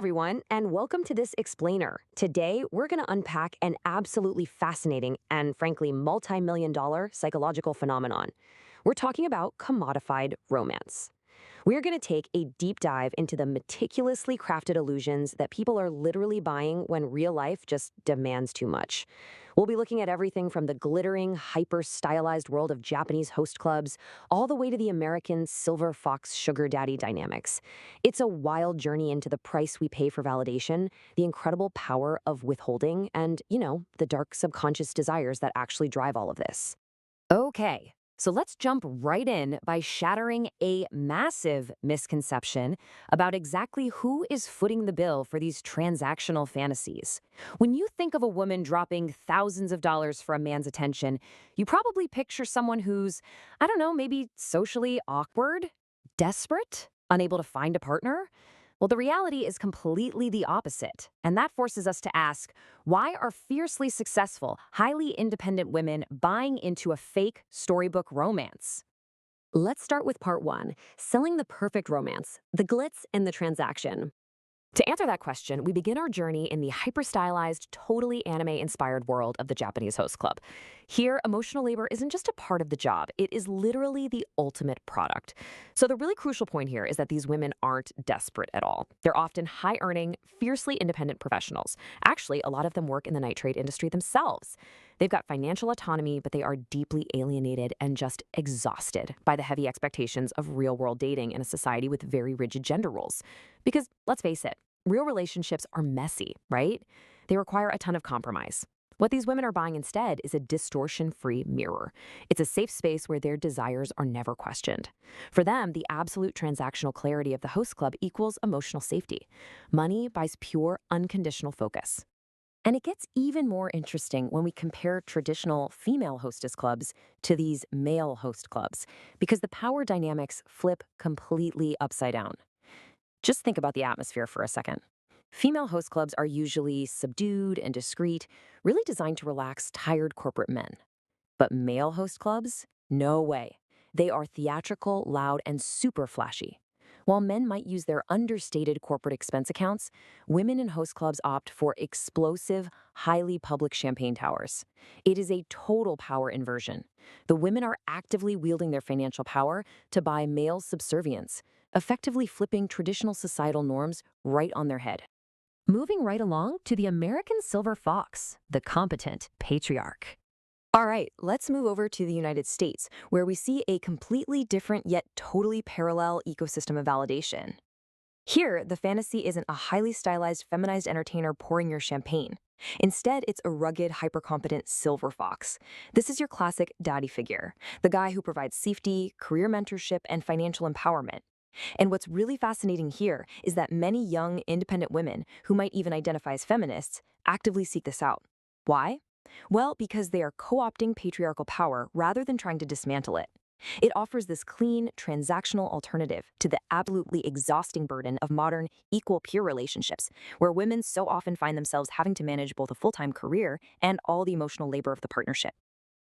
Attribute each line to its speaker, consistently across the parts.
Speaker 1: everyone, and welcome to this explainer. Today, we're going to unpack an absolutely fascinating and frankly multi-million dollar psychological phenomenon. We're talking about commodified romance. We're going to take a deep dive into the meticulously crafted illusions that people are literally buying when real life just demands too much. We'll be looking at everything from the glittering, hyper-stylized world of Japanese host clubs all the way to the American silver fox sugar daddy dynamics. It's a wild journey into the price we pay for validation, the incredible power of withholding, and, the dark subconscious desires that actually drive all of this. Okay, so let's jump right in by shattering a massive misconception about exactly who is footing the bill for these transactional fantasies. When you think of a woman dropping thousands of dollars for a man's attention, you probably picture someone who's, I don't know, maybe socially awkward, desperate, unable to find a partner. Well, the reality is completely the opposite. And that forces us to ask, why are fiercely successful, highly independent women buying into a fake storybook romance? Let's start with part one, selling the perfect romance, the glitz and the transaction. To answer that question, we begin our journey in the hyper-stylized, totally anime-inspired world of the Japanese host club. Here, emotional labor isn't just a part of the job, it is literally the ultimate product. So the really crucial point here is that these women aren't desperate at all. They're often high-earning, fiercely independent professionals. Actually, a lot of them work in the night trade industry themselves. They've got financial autonomy, but they are deeply alienated and just exhausted by the heavy expectations of real-world dating in a society with very rigid gender roles. Because, let's face it, real relationships are messy, right? They require a ton of compromise. What these women are buying instead is a distortion-free mirror. It's a safe space where their desires are never questioned. For them, the absolute transactional clarity of the host club equals emotional safety. Money buys pure, unconditional focus. And it gets even more interesting when we compare traditional female hostess clubs to these male host clubs, because the power dynamics flip completely upside down. Just think about the atmosphere for a second. Female host clubs are usually subdued and discreet, really designed to relax tired corporate men. But male host clubs? No way. They are theatrical, loud, and super flashy. While men might use their understated corporate expense accounts, women in host clubs opt for explosive, highly public champagne towers. It is a total power inversion. The women are actively wielding their financial power to buy male subservience, effectively flipping traditional societal norms right on their head. Moving right along to the American silver fox, the competent patriarch. All right, let's move over to the United States, where we see a completely different yet totally parallel ecosystem of validation. Here, the fantasy isn't a highly stylized, feminized entertainer pouring your champagne. Instead, it's a rugged, hyper-competent silver fox. This is your classic daddy figure, the guy who provides safety, career mentorship, and financial empowerment. And what's really fascinating here is that many young, independent women, who might even identify as feminists, actively seek this out. Why? Well, because they are co-opting patriarchal power rather than trying to dismantle it. It offers this clean, transactional alternative to the absolutely exhausting burden of modern, equal peer relationships, where women so often find themselves having to manage both a full-time career and all the emotional labor of the partnership.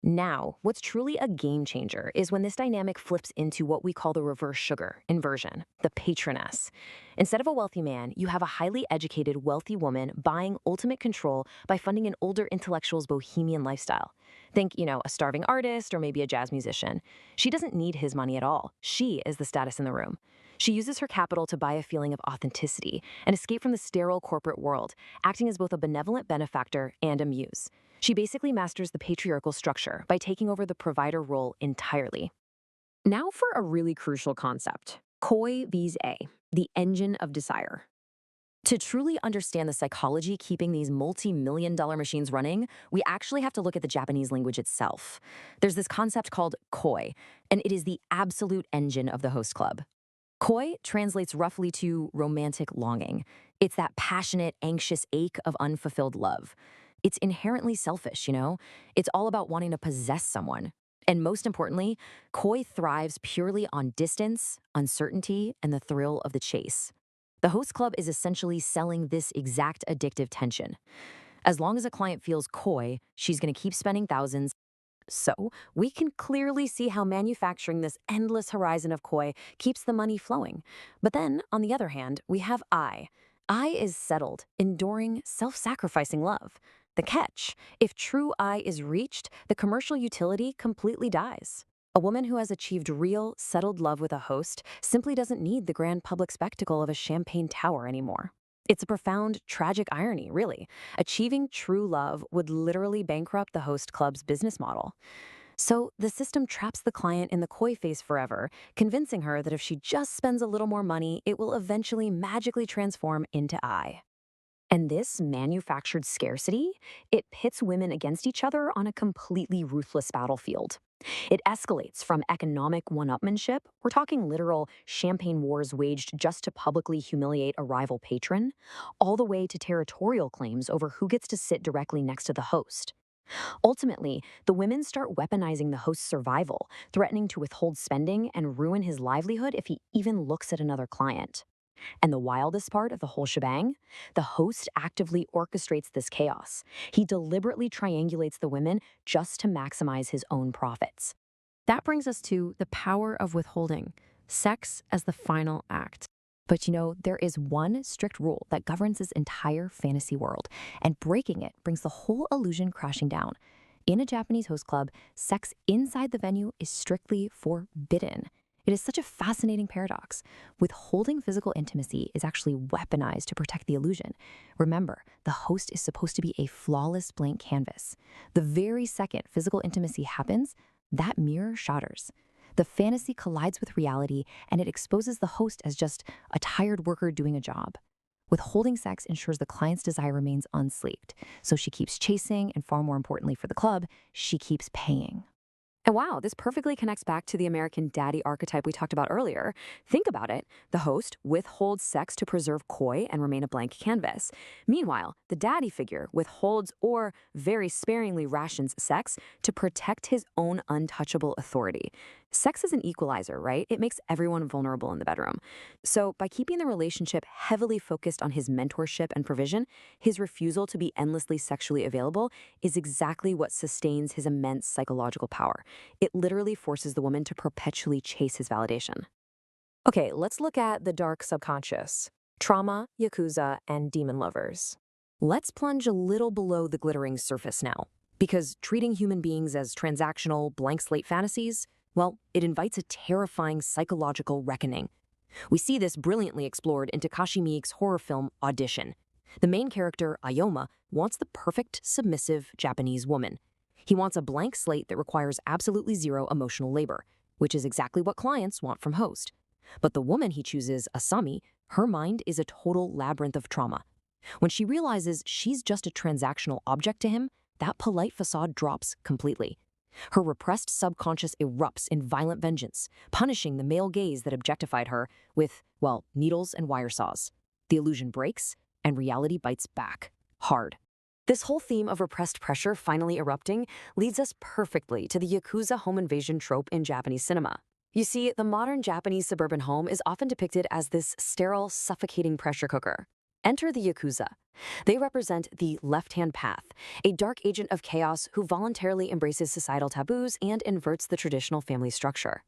Speaker 1: Now, what's truly a game changer is when this dynamic flips into what we call the reverse sugar inversion, the patroness. Instead of a wealthy man, you have a highly educated, wealthy woman buying ultimate control by funding an older intellectual's bohemian lifestyle. Think, a starving artist or maybe a jazz musician. She doesn't need his money at all. She is the status in the room. She uses her capital to buy a feeling of authenticity and escape from the sterile corporate world, acting as both a benevolent benefactor and a muse. She basically masters the patriarchal structure by taking over the provider role entirely. Now for a really crucial concept, koi vis a, the engine of desire. To truly understand the psychology keeping these multi-million dollar machines running, we actually have to look at the Japanese language itself. There's this concept called koi, and it is the absolute engine of the host club. Koi translates roughly to romantic longing. It's that passionate, anxious ache of unfulfilled love. It's inherently selfish. It's all about wanting to possess someone. And most importantly, koi thrives purely on distance, uncertainty, and the thrill of the chase. The host club is essentially selling this exact addictive tension. As long as a client feels koi, she's going to keep spending thousands. So we can clearly see how manufacturing this endless horizon of koi keeps the money flowing. But then, on the other hand, we have I, I is settled, enduring, self-sacrificing love. The catch, if true I is reached, the commercial utility completely dies. A woman who has achieved real, settled love with a host simply doesn't need the grand public spectacle of a champagne tower anymore. It's a profound, tragic irony, really. Achieving true love would literally bankrupt the host club's business model. So the system traps the client in the koi phase forever, convincing her that if she just spends a little more money, it will eventually magically transform into I. And this manufactured scarcity, it pits women against each other on a completely ruthless battlefield. It escalates from economic one-upmanship, we're talking literal champagne wars waged just to publicly humiliate a rival patron, all the way to territorial claims over who gets to sit directly next to the host. Ultimately, the women start weaponizing the host's survival, threatening to withhold spending and ruin his livelihood if he even looks at another client. And the wildest part of the whole shebang? The host actively orchestrates this chaos. He deliberately triangulates the women just to maximize his own profits. That brings us to the power of withholding, sex as the final act. But there is one strict rule that governs this entire fantasy world, and breaking it brings the whole illusion crashing down. In a Japanese host club, sex inside the venue is strictly forbidden. It is such a fascinating paradox. Withholding physical intimacy is actually weaponized to protect the illusion. Remember, the host is supposed to be a flawless blank canvas. The very second physical intimacy happens, that mirror shatters. The fantasy collides with reality, and it exposes the host as just a tired worker doing a job. Withholding sex ensures the client's desire remains unslaked, so she keeps chasing, and far more importantly for the club, she keeps paying. And wow, this perfectly connects back to the American daddy archetype we talked about earlier. Think about it. The host withholds sex to preserve coy and remain a blank canvas. Meanwhile, the daddy figure withholds or very sparingly rations sex to protect his own untouchable authority. Sex is an equalizer, right? It makes everyone vulnerable in the bedroom. So by keeping the relationship heavily focused on his mentorship and provision, his refusal to be endlessly sexually available is exactly what sustains his immense psychological power. It literally forces the woman to perpetually chase his validation. Okay, let's look at the dark subconscious, trauma, yakuza, and demon lovers. Let's plunge a little below the glittering surface now, because treating human beings as transactional, blank slate fantasies, well, it invites a terrifying psychological reckoning. We see this brilliantly explored in Takashi Miike's horror film Audition. The main character, Ayoma, wants the perfect, submissive Japanese woman. He wants a blank slate that requires absolutely zero emotional labor, which is exactly what clients want from host. But the woman he chooses, Asami, her mind is a total labyrinth of trauma. When she realizes she's just a transactional object to him, that polite facade drops completely. Her repressed subconscious erupts in violent vengeance, punishing the male gaze that objectified her with, well, needles and wire saws. The illusion breaks, and reality bites back, hard. This whole theme of repressed pressure finally erupting leads us perfectly to the Yakuza home invasion trope in Japanese cinema. You see, the modern Japanese suburban home is often depicted as this sterile, suffocating pressure cooker. Enter the Yakuza. They represent the left-hand path, a dark agent of chaos who voluntarily embraces societal taboos and inverts the traditional family structure.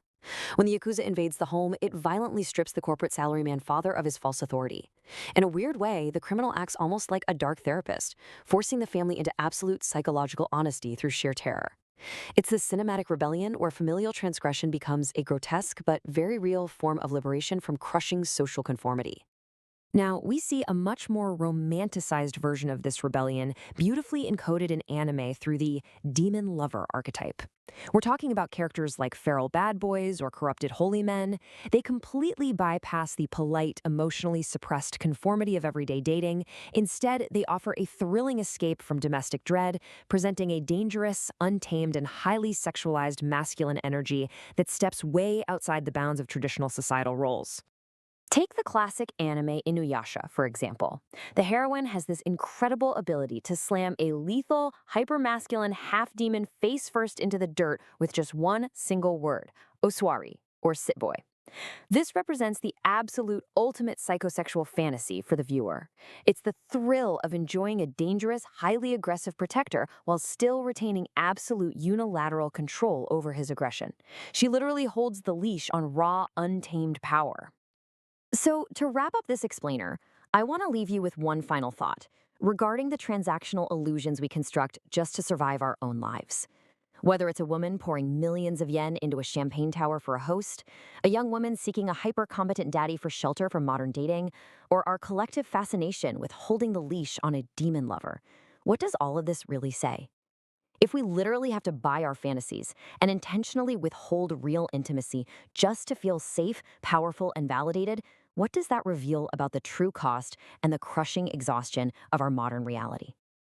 Speaker 1: When the Yakuza invades the home, it violently strips the corporate salaryman father of his false authority. In a weird way, the criminal acts almost like a dark therapist, forcing the family into absolute psychological honesty through sheer terror. It's this cinematic rebellion where familial transgression becomes a grotesque but very real form of liberation from crushing social conformity. Now, we see a much more romanticized version of this rebellion beautifully encoded in anime through the demon lover archetype. We're talking about characters like feral bad boys or corrupted holy men. They completely bypass the polite, emotionally suppressed conformity of everyday dating. Instead, they offer a thrilling escape from domestic dread, presenting a dangerous, untamed, and highly sexualized masculine energy that steps way outside the bounds of traditional societal roles. Take the classic anime Inuyasha, for example. The heroine has this incredible ability to slam a lethal, hypermasculine half-demon face-first into the dirt with just one single word, oswari, or sit boy. This represents the absolute ultimate psychosexual fantasy for the viewer. It's the thrill of enjoying a dangerous, highly aggressive protector while still retaining absolute unilateral control over his aggression. She literally holds the leash on raw, untamed power. So, to wrap up this explainer,
Speaker 2: I want to leave you with one final thought regarding the transactional illusions we construct just to survive our own lives. Whether it's a woman pouring millions of yen into a champagne tower for a host, a young woman seeking a hyper-competent daddy for shelter from modern dating, or our collective fascination with holding the leash on a demon lover, what does all of this really say? If we literally have to buy our fantasies and intentionally withhold real intimacy just to feel safe, powerful, and validated, what does that reveal about the true cost and the crushing exhaustion of our modern reality?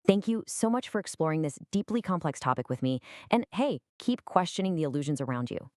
Speaker 2: Thank you so much for exploring this deeply complex topic with me. And hey, keep questioning the illusions around you.